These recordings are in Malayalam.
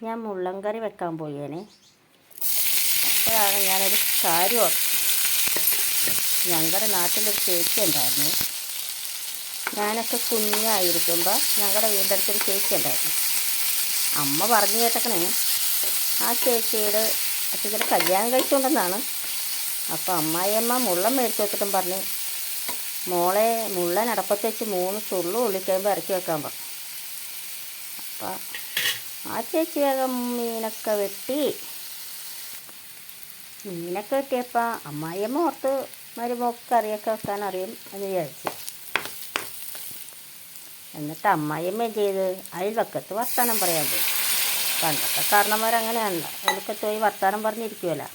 ഞാൻ മുള്ളൻകറി വെക്കാൻ പോയേനെ. അപ്പോഴാണ് ഞാനൊരു കാര്യം ഓർത്തു. ഞങ്ങളുടെ നാട്ടിലൊരു ചേച്ചി ഉണ്ടായിരുന്നു. ഞാനൊക്കെ കുഞ്ഞായിരിക്കുമ്പോൾ ഞങ്ങളുടെ വീടിൻ്റെ അടുത്തൊരു ചേച്ചി ഉണ്ടായിരുന്നു. അമ്മ പറഞ്ഞു കേട്ടേക്കണേ, ആ ചേച്ചിയുടെ അച്ഛനെ കല്യാണം കഴിച്ചുകൊണ്ടെന്നാണ്. അപ്പോൾ അമ്മായിയമ്മ മുള്ളൻ മേടിച്ച് വെച്ചിട്ടും പറഞ്ഞ്, മോളെ മുള്ളൻ അടപ്പത്ത് വെച്ച് 3 തുള്ളു ഉള്ളിക്കഴിയുമ്പോൾ ഇറക്കി വെക്കാൻ പറഞ്ഞു. അപ്പം ആ ചേച്ചി വേഗം മീനൊക്കെ വെട്ടിയപ്പോൾ അമ്മായിയമ്മ ഓർത്ത് മരുമോൾക്ക് കറിയൊക്കെ വെക്കാൻ അറിയും എന്ന് വിചാരിച്ചു. എന്നിട്ട് അമ്മായിയമ്മ ചെയ്ത് അയൽവക്കത്ത് വർത്തമാനം പറയാൻ പോയി. പണ്ടത്തെ കാരണന്മാരങ്ങനെയാണല്ലോ, അയൽവക്കത്ത് പോയി വർത്തമാനം പറഞ്ഞിരിക്കുമല്ലോ.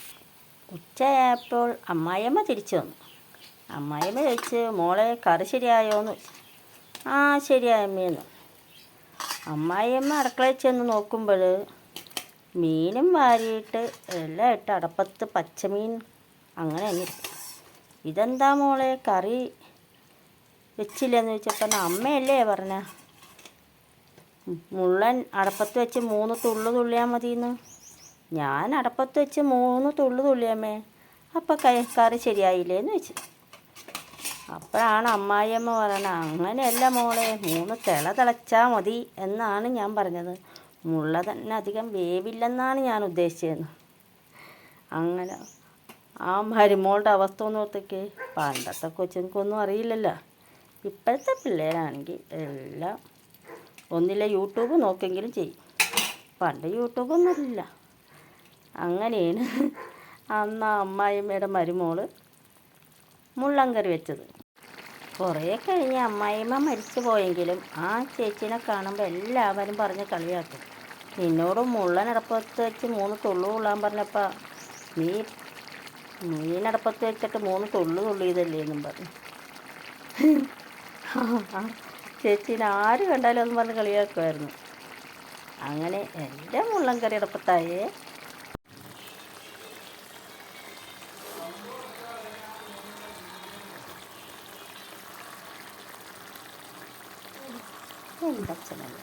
ഉച്ചയായപ്പോൾ അമ്മായിയമ്മ തിരിച്ചു വന്നു. അമ്മായിയമ്മ ചോദിച്ച്, മോളെ കറി ശരിയായോന്ന് ചോദിച്ചു. ആ ശരിയായമ്മയെന്ന്. അമ്മായിയമ്മ അടുക്കളയിൽ ചെന്ന് നോക്കുമ്പോൾ മീനും വാരിയിട്ട് എല്ലാം ഇട്ട് അടപ്പത്ത് പച്ചമീൻ അങ്ങനെ തന്നെ. ഇതെന്താ മോളെ കറി വെച്ചില്ലെന്ന് ചോദിച്ചപ്പോൾ അമ്മയല്ലേ പറഞ്ഞ മുള്ളൻ അടപ്പത്ത് വെച്ച് 3 തുള്ളു തുള്ളിയാൽ മതിയെന്ന്. ഞാൻ അടപ്പത്ത് വെച്ച് 3 തുള്ളു തുള്ളിയമ്മേ, അപ്പം കറി ശരിയായില്ലേന്ന് ചോദിച്ചു. അപ്പോഴാണ് അമ്മായിയമ്മ പറയണത്, അങ്ങനെയല്ല മോളെ, 3 തിളച്ചാൽ മതി എന്നാണ് ഞാൻ പറഞ്ഞത്. മുള്ള തന്നെ അധികം വേവില്ലെന്നാണ് ഞാൻ ഉദ്ദേശിച്ചത്. അങ്ങനെ ആ മരുമോളുടെ അവസ്ഥ ഒന്ന് ഓർത്തേക്ക്. പണ്ടത്തെ കൊച്ചുങ്ങൾക്കൊന്നും അറിയില്ലല്ലോ. ഇപ്പോഴത്തെ പിള്ളേരാണെങ്കിൽ എല്ലാം ഒന്നില്ല യൂട്യൂബ് നോക്കെങ്കിലും ചെയ്യും. പണ്ട് യൂട്യൂബൊന്നുമില്ല. അങ്ങനെയാണ് അന്ന് അമ്മായിയമ്മയുടെ മരുമോള് മുള്ളൻകറി വെച്ചത്. കുറേ കഴിഞ്ഞ് അമ്മായിയമ്മ മരിച്ചു പോയെങ്കിലും ആ ചേച്ചീനെ കാണുമ്പോൾ എല്ലാവരും പറഞ്ഞ് കളിയാക്കും. നിന്നോട് മുള്ളനടപ്പത്ത് വെച്ച് 3 തുള്ളു കൊള്ളാൻ പറഞ്ഞപ്പോൾ നീ മീനടപ്പത്ത് വെച്ചിട്ട് 3 തുള്ളു തുള്ളിയതല്ലേ എന്നും പറഞ്ഞു. ചേച്ചീനെ ആര് കണ്ടാലും ഒന്നും പറഞ്ഞ് കളിയാക്കുമായിരുന്നു. അങ്ങനെ എൻ്റെ മുള്ളൻകറി അടപ്പത്തായേ. എൻ്റെ അച്ഛനല്ല.